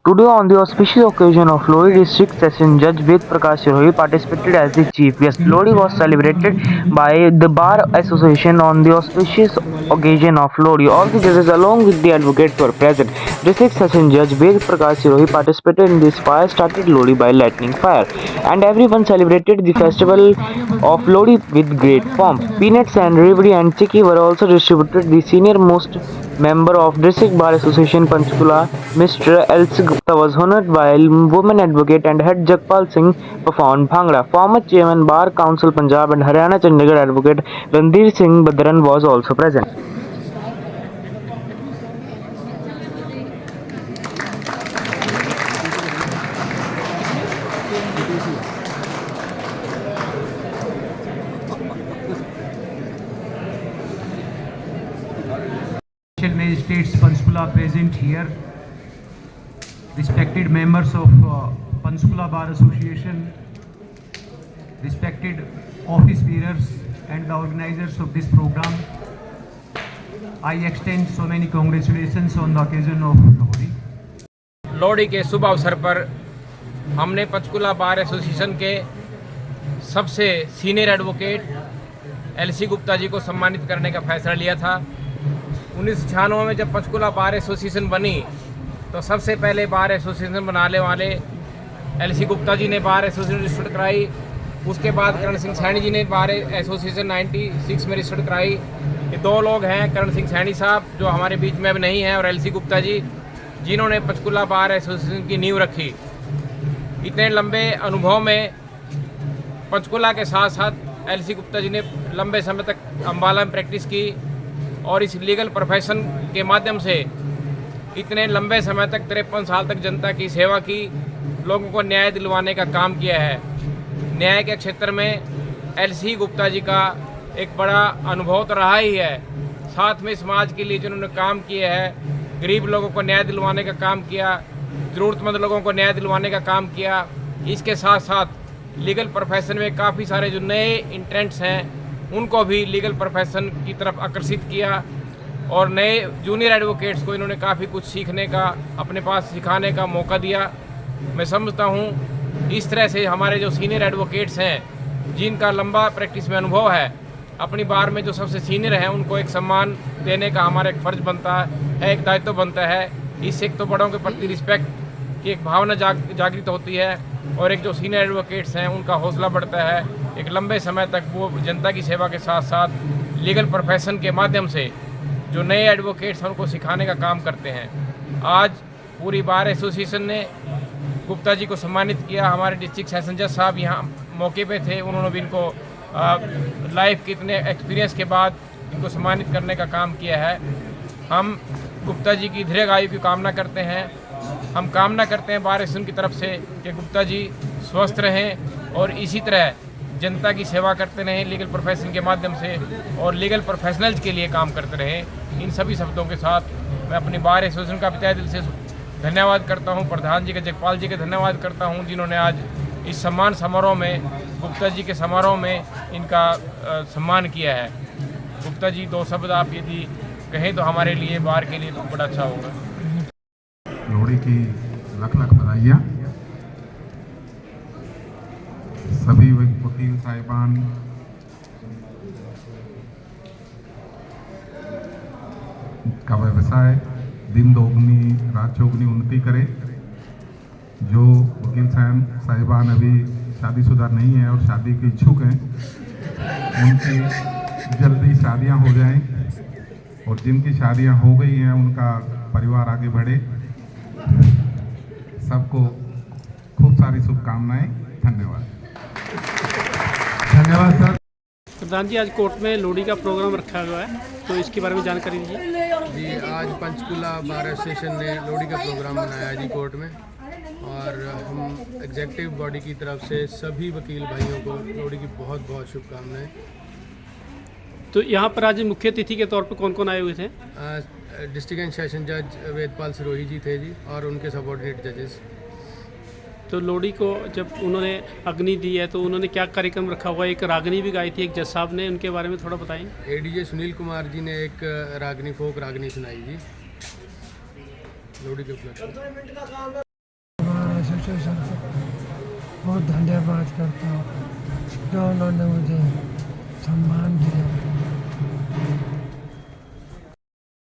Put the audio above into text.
Today, on the auspicious occasion of Lodi District Session, Judge Ved Prakash Sirohi participated as the chief guest. Lodi was celebrated by the Bar Association on the auspicious occasion of Lodi. All the judges, along with the advocates, were present. District Session Judge Ved Prakash Sirohi participated in this fire started Lodi by lightning fire, and everyone celebrated the festival of Lodi with great pomp. Peanuts and Ribdi and Chikki were also distributed. The senior most member of District Bar Association Panchkula, Mr. Elsie Gupta, was honored while women advocate and head Jakpal Singh performed Bhangra. Former chairman Bar Council Punjab and Haryana Chandigarh advocate Randir Singh Badran was also present. Magistrates Panchkula present here, respected members of Panchkula Bar Association, respected office bearers and the organizers of this program, I extend so many congratulations on the occasion of Lohri. Lohri के शुभ अवसर पर हमने Panchkula bar association के सबसे senior advocate LC Gupta ji को सम्मानित करने का फैसला लिया था। 1996 में जब पंचकुला बार एसोसिएशन बनी तो सबसे पहले बार एसोसिएशन बनाने वाले एलसी गुप्ता जी ने बार एसोसिएशन रजिस्टर्ड कराई। उसके बाद करण सिंह सैनी जी ने बार एसोसिएशन 96 में रजिस्टर्ड कराई। ये दो लोग हैं, करण सिंह सैनी साहब जो हमारे बीच में अब नहीं हैं, और एलसी गुप्ता जी जिन्होंने पंचकुला बार एसोसिएशन की नींव रखी। इतने लंबे अनुभव में पंचकुला के साथ साथ एलसी गुप्ता जी ने लंबे समय तक अम्बाला में प्रैक्टिस की और इस लीगल प्रोफेशन के माध्यम से इतने लंबे समय तक 53 साल तक जनता की सेवा की, लोगों को न्याय दिलवाने का काम किया है। न्याय के क्षेत्र में एलसी गुप्ता जी का एक बड़ा अनुभव तो रहा ही है, साथ में समाज के लिए जिन्होंने काम किया है, गरीब लोगों को न्याय दिलवाने का काम किया, ज़रूरतमंद लोगों को न्याय दिलवाने का काम किया। इसके साथ साथ लीगल प्रोफेशन में काफ़ी सारे जो नए इंट्रेंट्स हैं उनको भी लीगल प्रोफेशन की तरफ आकर्षित किया और नए जूनियर एडवोकेट्स को इन्होंने काफ़ी कुछ सीखने का, अपने पास सिखाने का मौका दिया। मैं समझता हूँ इस तरह से हमारे जो सीनियर एडवोकेट्स हैं जिनका लंबा प्रैक्टिस में अनुभव है, अपनी बार में जो सबसे सीनियर हैं उनको एक सम्मान देने का हमारा एक फ़र्ज़ बनता है, एक दायित्व बनता है। इससे एक तो बड़ों के प्रति रिस्पेक्ट की एक भावना जागृत होती है और एक जो सीनियर एडवोकेट्स हैं उनका हौसला बढ़ता है। एक लंबे समय तक वो जनता की सेवा के साथ साथ लीगल प्रोफेशन के माध्यम से जो नए एडवोकेट्स हैं उनको सिखाने का काम करते हैं। आज पूरी बार एसोसिएशन ने गुप्ता जी को सम्मानित किया। हमारे डिस्ट्रिक्ट सेशन जज साहब यहाँ मौके पे थे, उन्होंने भी इनको लाइफ के इतने एक्सपीरियंस के बाद इनको सम्मानित करने का काम किया है। हम गुप्ता जी की दीर्घायु की कामना करते हैं। हम कामना करते हैं बार एसोसिएशन की तरफ से कि गुप्ता जी स्वस्थ रहें और इसी तरह जनता की सेवा करते रहें लीगल प्रोफेशन के माध्यम से और लीगल प्रोफेशनल्स के लिए काम करते रहें। इन सभी शब्दों के साथ मैं अपनी बार एसोसिएशन का तहे दिल से धन्यवाद करता हूं, प्रधान जी के, जगपाल जी के धन्यवाद करता हूं जिन्होंने आज इस सम्मान समारोह में, गुप्ता जी के समारोह में इनका सम्मान किया है। गुप्ता जी, दो शब्द आप यदि कहें तो हमारे लिए, बार के लिए तो बड़ा अच्छा होगा। लोहड़ी की लख लख बधाइयाँ सभी वकील साहिबान, का व्यवसाय दिन दोगुनी रात चौगुनी उन्नति करे। जो वकील साहिबान अभी शादीशुदा नहीं हैं और शादी के इच्छुक हैं, उनकी जल्दी शादियां हो जाएं और जिनकी शादियां हो गई हैं उनका परिवार आगे बढ़े। सबको खूब सारी शुभकामनाएं। धन्यवाद। धन्यवाद सर। प्रधान जी, आज कोर्ट में लोहड़ी का प्रोग्राम रखा हुआ है, तो इसके बारे में जानकारी दीजिए। जी, आज पंचकुला बार एसोसिएशन ने लोहड़ी का प्रोग्राम बनाया है जी कोर्ट में, और हम एग्जेक्टिव बॉडी की तरफ से सभी वकील भाइयों को लोहड़ी की बहुत बहुत शुभकामनाएं। तो यहाँ पर आज मुख्य अतिथि के तौर पर कौन कौन आए हुए थे? डिस्ट्रिक्ट एंड सेशन जज वेदपाल सिरोही जी थे जी, और उनके सबॉर्डिनेट जजेस। तो लोहड़ी को जब उन्होंने अग्नि दी है तो उन्होंने क्या कार्यक्रम रखा हुआ है? एक रागनी भी गाई थी एक जज साहब ने, उनके बारे में थोड़ा बताएंगे। एडीजे सुनील कुमार जी ने एक रागनी फोक रागनी सुनाई जी लोहड़ी के उपलक्ष्य में। एसोसिएशन को बहुत धन्यवाद करता हूँ जो उन्होंने मुझे सम्मान दिया।